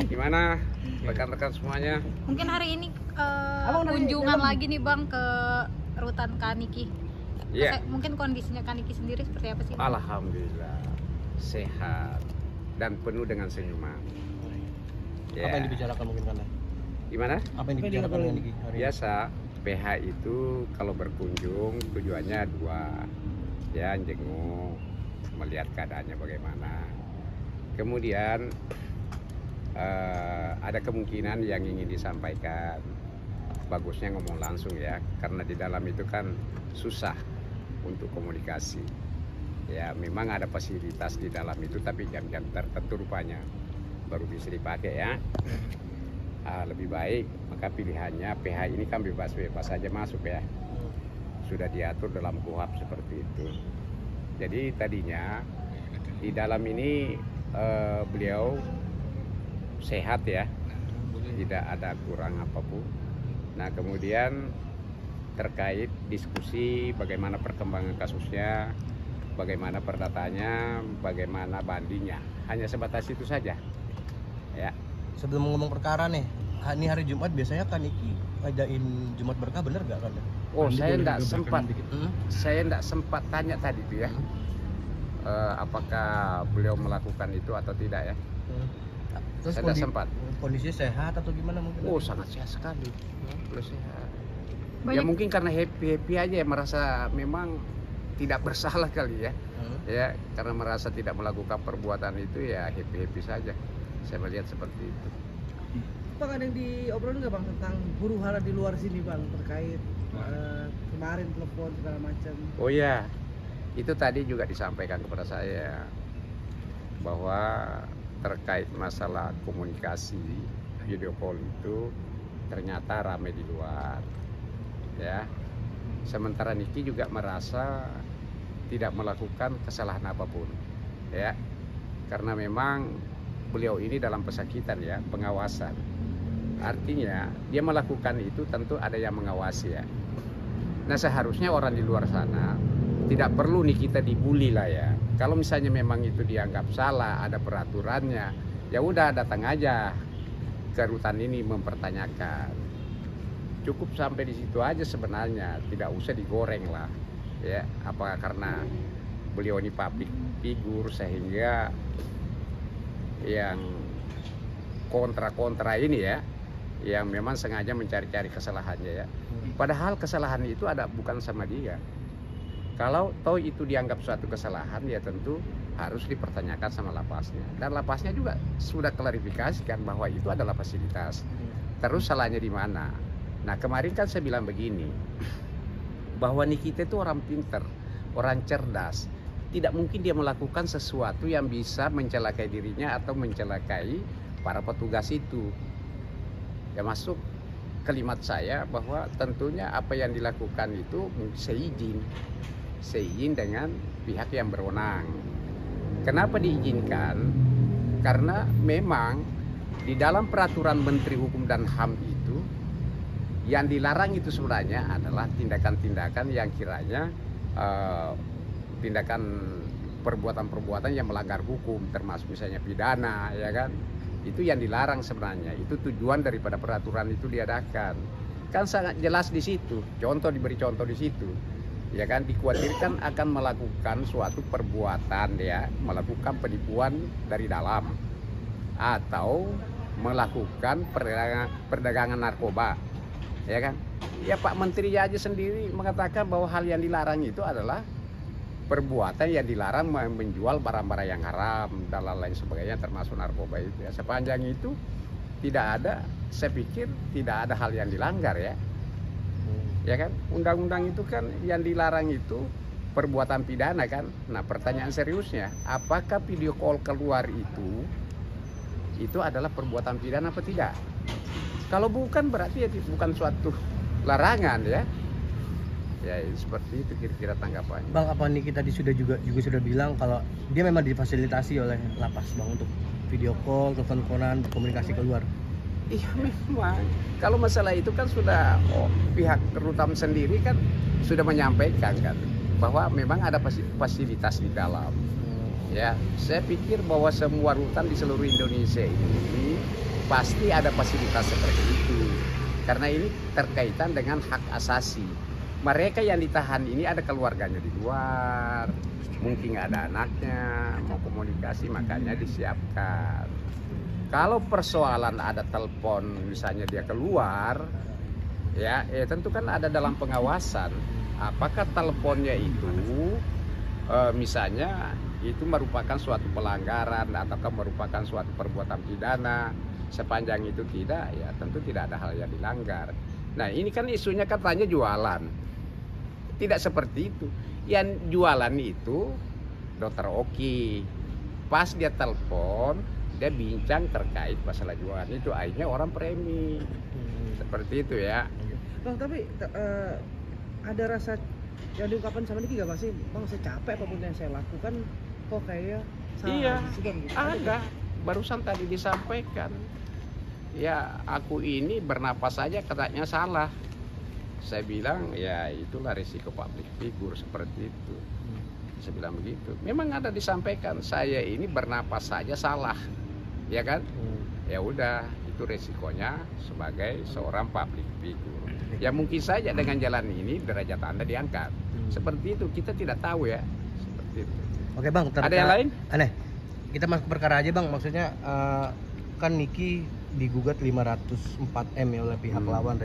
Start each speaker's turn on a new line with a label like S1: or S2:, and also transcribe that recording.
S1: Gimana rekan-rekan semuanya?
S2: Mungkin hari ini kunjungan lagi nih Bang ke rutan Kaniki.
S1: Iya.
S2: Mungkin kondisinya Kaniki sendiri seperti apa sih?
S1: Alhamdulillah sehat dan penuh dengan senyuman.
S3: Apa yang dibicarakan mungkin karena?
S1: Gimana?
S3: Apa yang dibicarakan dengan Niki hari ini?
S1: Biasa PH itu kalau berkunjung tujuannya dua, ya jenguk, melihat keadaannya bagaimana. Kemudian ada kemungkinan yang ingin disampaikan, bagusnya ngomong langsung ya, karena di dalam itu kan susah untuk komunikasi. Ya memang ada fasilitas di dalam itu, tapi jam-jam tertentu rupanya baru bisa dipakai ya. Lebih baik maka pilihannya PH ini kan bebas-bebas saja masuk ya, sudah diatur dalam KUHP seperti itu. Jadi tadinya di dalam ini beliau sehat ya, tidak ada kurang apapun. Nah kemudian terkait diskusi bagaimana perkembangan kasusnya, bagaimana perdataannya, bagaimana bandingnya, hanya sebatas itu saja ya.
S3: Sebelum ngomong perkara nih, ini hari Jumat biasanya kan Niki ngadain Jumat berkah, bener gak kan?
S1: Oh saya enggak sempat tanya tadi tuh ya, apakah beliau melakukan itu atau tidak ya.
S3: Terus
S1: Saya tidak sempat.
S3: Kondisinya sehat atau gimana mungkin?
S1: Oh sangat sehat sekali, beliau sehat.
S2: Banyak...
S1: Ya mungkin karena happy aja ya, merasa memang tidak bersalah kali ya. Ya karena merasa tidak melakukan perbuatan itu ya happy saja. Saya melihat seperti itu.
S4: Bang, ada yang diobrolin nggak Bang tentang huru hara di luar sini Bang, terkait kemarin telepon segala macam?
S1: Oh ya, itu tadi juga disampaikan kepada saya bahwa terkait masalah komunikasi video call itu ternyata ramai di luar ya. Sementara Niki juga merasa tidak melakukan kesalahan apapun ya, karena memang beliau ini dalam pesakitan ya, pengawasan. Artinya dia melakukan itu tentu ada yang mengawasi ya. Nah seharusnya orang di luar sana tidak perlu nih kita dibully lah ya. Kalau misalnya memang itu dianggap salah, ada peraturannya, ya udah datang aja ke rutan ini mempertanyakan. Cukup sampai di situ aja sebenarnya, tidak usah digoreng lah ya. Apakah karena beliau ini public figure sehingga yang kontra ini ya, yang memang sengaja mencari-cari kesalahannya ya. Padahal kesalahan itu ada bukan sama dia. Kalau tahu itu dianggap suatu kesalahan ya tentu harus dipertanyakan sama lapasnya. Dan lapasnya juga sudah klarifikasikan bahwa itu adalah fasilitas. Terus salahnya di mana? Nah kemarin kan saya bilang begini, bahwa Nikita itu orang pinter, orang cerdas. Tidak mungkin dia melakukan sesuatu yang bisa mencelakai dirinya atau mencelakai para petugas itu. Ya masuk kalimat saya bahwa tentunya apa yang dilakukan itu seizin dengan pihak yang berwenang. Kenapa diizinkan? Karena memang di dalam peraturan Menteri Hukum dan HAM itu yang dilarang itu sebenarnya adalah tindakan-tindakan yang kiranya tindakan perbuatan-perbuatan yang melanggar hukum, termasuk misalnya pidana ya kan. Itu yang dilarang sebenarnya. Itu tujuan daripada peraturan itu diadakan. Kan sangat jelas di situ. Diberi contoh di situ. Ya kan, dikhawatirkan akan melakukan suatu perbuatan ya, melakukan penipuan dari dalam atau melakukan perdagangan narkoba. Ya kan? Ya Pak Menteri aja sendiri mengatakan bahwa hal yang dilarang itu adalah perbuatan yang dilarang menjual barang-barang yang haram dan lain sebagainya, termasuk narkoba itu ya. Sepanjang itu tidak ada, saya pikir tidak ada hal yang dilanggar ya. Ya kan, undang-undang itu kan yang dilarang itu perbuatan pidana kan. Nah pertanyaan seriusnya, apakah video call keluar itu adalah perbuatan pidana apa tidak? Kalau bukan berarti ya bukan suatu larangan ya. Ya seperti itu kira-kira tanggapannya.
S3: Bang, apa nih kita juga sudah bilang kalau dia memang difasilitasi oleh lapas Bang untuk video call, telepon-teleponan, komunikasi keluar.
S1: Iya memang. Kalau masalah itu kan sudah pihak Rutam sendiri kan sudah menyampaikan kan bahwa memang ada fasilitas di dalam. Ya, saya pikir bahwa semua rutan di seluruh Indonesia ini pasti ada fasilitas seperti itu. Karena ini terkaitan dengan hak asasi. Mereka yang ditahan ini ada keluarganya di luar, mungkin ada anaknya, mau komunikasi makanya disiapkan. Kalau persoalan ada telepon misalnya dia keluar, ya tentu kan ada dalam pengawasan. Apakah teleponnya itu misalnya itu merupakan suatu pelanggaran ataukah merupakan suatu perbuatan pidana? Sepanjang itu tidak, ya tentu tidak ada hal yang dilanggar. Nah ini kan isunya katanya jualan. Tidak seperti itu. Yang jualan itu Dokter Oki. Pas dia telepon, dia bincang terkait masalah jualan itu, akhirnya orang premi. Seperti itu ya.
S4: Bang, tapi ada rasa yang diungkapkan sama Niki gak sih? Bang, saya capek apapun yang saya lakukan, kok kayaknya salah.
S1: Iya,
S4: Gitu, gitu.
S1: ada. Barusan tadi disampaikan. Ya, aku ini bernapas saja katanya salah. Saya bilang, ya itulah risiko public figure seperti itu. Saya bilang begitu. Memang ada disampaikan, saya ini bernapas saja salah. Ya kan? Ya udah, itu resikonya sebagai seorang public figure. Ya mungkin saja dengan jalan ini derajat Anda diangkat. Seperti itu, kita tidak tahu ya. Seperti itu.
S3: Oke Bang,
S1: Ada yang lain?
S3: Aneh. Kita masuk ke perkara aja Bang. Maksudnya kan Niki digugat 504 M ya oleh pihak lawan.